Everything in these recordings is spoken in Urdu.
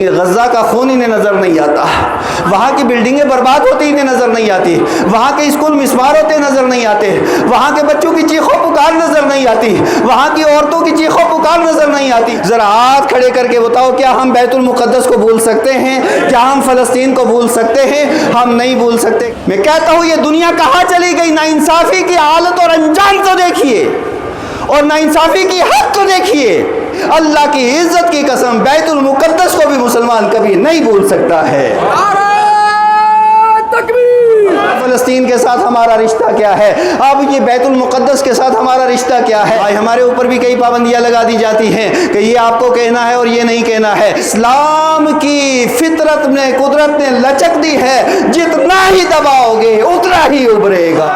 غزہ کا خون انہیں نظر نہیں آتا، وہاں کی بلڈنگیں برباد ہوتی انہیں نظر نہیں آتی، وہاں کے اسکول مسمار ہوتے نظر نہیں آتے، وہاں کے بچوں کی چیخ و پکار نظر نہیں آتی، وہاں کی عورتوں کی چیخ و پکار نظر نہیں آتی۔ ذرا ہاتھ کھڑے کر کے بتاؤ، کیا ہم بیت المقدس کو بھول سکتے ہیں؟ کیا ہم فلسطین کو بھول سکتے ہیں؟ ہم نہیں بھول سکتے۔ میں کہتا ہوں یہ دنیا کہاں چلی گئی؟ ناانصافی کی حالت اور انجام تو دیکھیے، اور ناانصافی کی حد تو دیکھیے۔ اللہ کی عزت کی قسم، بیت المقدس کو بھی مسلمان کبھی نہیں بھول سکتا ہے۔ فلسطین کے ساتھ ہمارا رشتہ کیا ہے؟ اب یہ بیت المقدس کے ساتھ ہمارا رشتہ کیا ہے؟ ہمارے اوپر بھی کئی پابندیاں لگا دی جاتی ہیں کہ یہ آپ کو کہنا ہے اور یہ نہیں کہنا ہے۔ اسلام کی فطرت میں قدرت نے لچک دی ہے، جتنا ہی دباؤ گے اتنا ہی ابھرے گا۔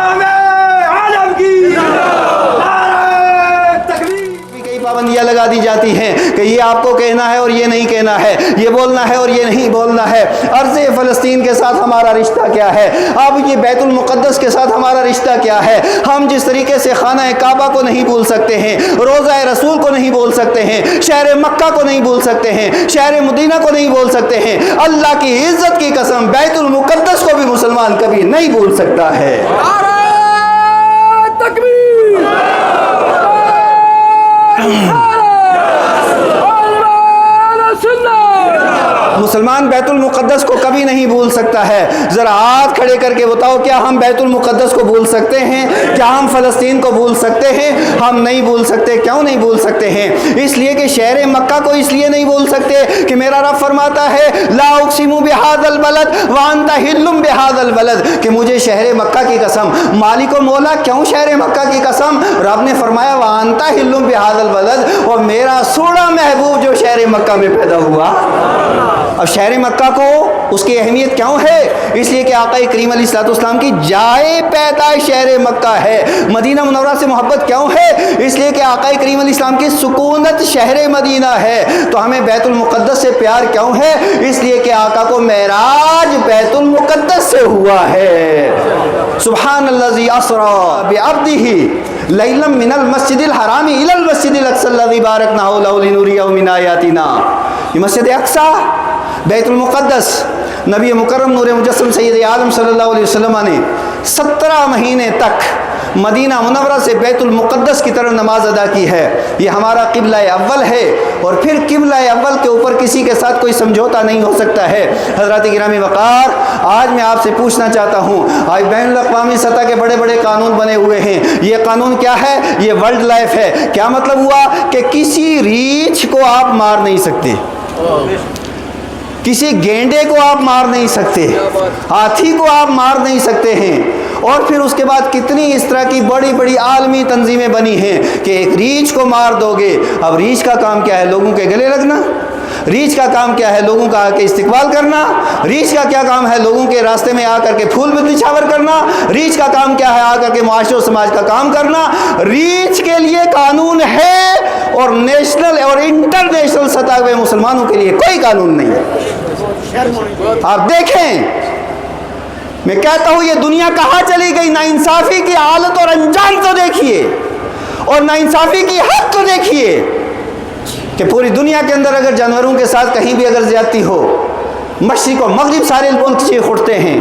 پابندیاں لگا دی جاتی ہیں کہ یہ آپ کو کہنا ہے اور یہ نہیں کہنا ہے، یہ بولنا ہے اور یہ نہیں بولنا ہے۔ ارض فلسطین کے ساتھ ہمارا رشتہ کیا ہے؟ اب یہ بیت المقدس کے ساتھ ہمارا رشتہ کیا ہے؟ ہم جس طریقے سے خانہ کعبہ کو نہیں بھول سکتے ہیں، روضہ رسول کو نہیں بھول سکتے ہیں، شہر مکہ کو نہیں بھول سکتے ہیں، شہر مدینہ کو نہیں بھول سکتے ہیں، اللہ کی عزت کی قسم بیت المقدس کو بھی مسلمان کبھی نہیں بھول سکتا ہے۔ مسلمان بیت المقدس کو کبھی نہیں بھول سکتا ہے۔ ذرا ہاتھ کھڑے کر کے بتاؤ، کیا ہم بیت المقدس کو بھول سکتے ہیں؟ کیا ہم فلسطین کو بھول سکتے ہیں؟ ہم نہیں بھول سکتے۔ کیوں نہیں بھول سکتے ہیں؟ اس لیے کہ شہر مکہ کو اس لیے نہیں بھول سکتے کہ میرا رب فرماتا ہے لا اقسم بہذا البلد وانت حل بہذا البلد، کہ مجھے شہر مکہ کی قسم۔ مالک و مولا کیوں شہر مکہ کی قسم؟ رب نے فرمایا وانت حل بہذا البلد، اور میرا سوڑا محبوب جو شہر مکہ میں پیدا ہوا۔ اب شہر مکہ کو اس کی اہمیت کیوں ہے؟ اس لیے کہ آقا کریم علیہ الصلوۃ والسلام کی جائے پیدائش شہر مکہ ہے۔ مدینہ منورہ سے محبت کیوں ہے؟ اس لیے کہ آقا کریم علیہ السلام کی سکونت شہر مدینہ ہے۔ تو ہمیں بیت المقدس سے پیار کیوں ہے؟ اس لیے کہ آقا کو معراج بیت المقدس سے ہوا ہے۔ سبحان الذی اسری بعبدہ لیلا من المسجد الحرام الی المسجد الاقصی الذی بارکنا حولہ لنریہ من آیاتنا۔ یہ مسجد اقصی، بیت المقدس، نبی مکرم نور مجسم سید عالم صلی اللہ علیہ وسلم نے 17 مہینے تک مدینہ منورہ سے بیت المقدس کی طرف نماز ادا کی ہے۔ یہ ہمارا قبلہ اول ہے، اور پھر قبلہ اول کے اوپر کسی کے ساتھ کوئی سمجھوتا نہیں ہو سکتا ہے۔ حضرات گرامی وقار، آج میں آپ سے پوچھنا چاہتا ہوں، آج بین الاقوامی سطح کے بڑے بڑے قانون بنے ہوئے ہیں۔ یہ قانون کیا ہے؟ یہ ورلڈ لائف ہے۔ کیا مطلب ہوا؟ کہ کسی ریچھ کو آپ مار نہیں سکتے، کسی گینڈے کو آپ مار نہیں سکتے، ہاتھی کو آپ مار نہیں سکتے ہیں۔ اور پھر اس کے بعد کتنی اس طرح کی بڑی بڑی عالمی تنظیمیں بنی ہیں کہ ایک ریچھ کو مار دو گے۔ اب ریچھ کا کام کیا ہے؟ لوگوں کے گلے لگنا۔ ریچھ کا کام کیا ہے؟ لوگوں کا آ کے استقبال کرنا۔ ریچھ کا کیا کام ہے؟ لوگوں کے راستے میں آ کر کے پھول نچھاور کرنا۔ ریچھ کا کام کیا ہے؟ آ کر کے معاشرے و سماج کا کام کرنا۔ ریچھ کے لیے قانون ہے، اور نیشنل اور انٹرنیشنل سطح پہ مسلمانوں کے لیے کوئی قانون نہیں ہے۔ آپ دیکھیں، میں کہتا ہوں یہ دنیا کہاں چلی گئی؟ ناانصافی کی حالت اور انجام تو دیکھیے، اور ناانصافی کی حد تو دیکھیے کہ پوری دنیا کے اندر اگر جانوروں کے ساتھ کہیں بھی اگر زیادتی ہو، مشرق و مغرب سارے ملک چیخ اٹھتے ہیں،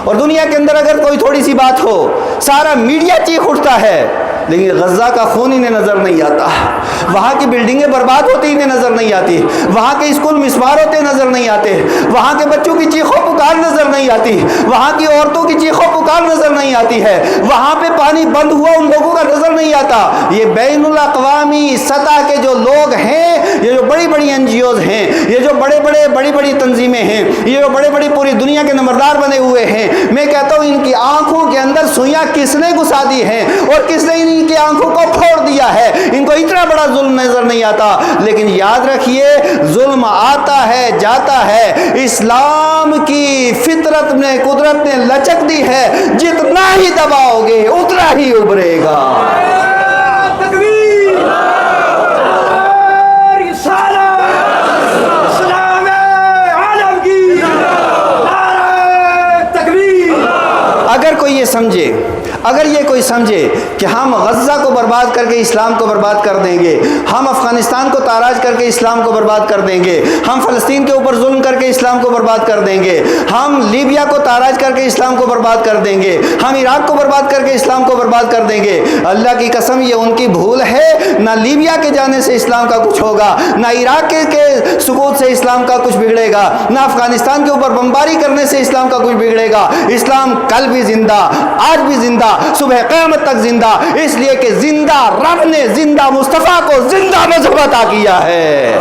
اور دنیا کے اندر اگر کوئی تھوڑی سی بات ہو سارا میڈیا چیخ اٹھتا ہے۔ لیکن غزہ کا خون انہیں نظر نہیں آتا، وہاں کی بلڈنگیں برباد ہوتی انہیں نظر نہیں آتی، وہاں کے اسکول مسمار ہوتے نظر نہیں آتے، وہاں کے بچوں کی چیخ و پکار نظر نہیں آتی، وہاں کی عورتوں کی چیخ و پکار نظر نہیں آتی ہے، وہاں پہ پانی بند ہوا ان لوگوں کا نظر نہیں آتا۔ یہ بین الاقوامی سطح کے جو لوگ ہیں، یہ جو بڑی بڑی NGOs ہیں، یہ جو بڑی بڑی تنظیمیں ہیں، یہ جو بڑے پوری دنیا کے نمبردار بنے ہوئے ہیں، میں کہتا ہوں ان کی آنکھوں کے اندر سوئیاں کس نے گھسا دی ہیں، اور کس نے ان کی آنکھوں کو پھوڑ دیا ہے۔ ان کو اتنا بڑا ظلم نظر نہیں آتا، لیکن یاد رکھیے ظلم آتا ہے جاتا ہے۔ اسلام کی فطرت میں قدرت نے لچک دی ہے، جتنا ہی دباؤ گے اتنا ہی ابھرے گا۔ اگر کوئی یہ سمجھے، اگر یہ کوئی کوئی سمجھے کہ ہم غزہ کو برباد کر کے اسلام کو برباد کر دیں گے، ہم افغانستان کو تاراج کر کے اسلام کو برباد کر دیں گے، ہم فلسطین کے اوپر ظلم کر کے اسلام کو برباد کر دیں گے، ہم لیبیا کو تاراج کر کے اسلام کو برباد کر دیں گے، ہم عراق کو برباد کر کے اسلام کو برباد کر دیں گے، اللہ کی قسم یہ ان کی بھول ہے۔ نہ لیبیا کے جانے سے اسلام کا کچھ ہوگا، نہ عراق کے سقوط سے اسلام کا کچھ بگڑے گا، نہ افغانستان کے اوپر بمباری کرنے سے اسلام کا کچھ بگڑے گا۔ اسلام کل بھی زندہ، آج بھی زندہ، صبح قیامت تک زندہ، اس لیے کہ زندہ رب نے زندہ مصطفیٰ کو زندہ مذہب عطا کیا ہے۔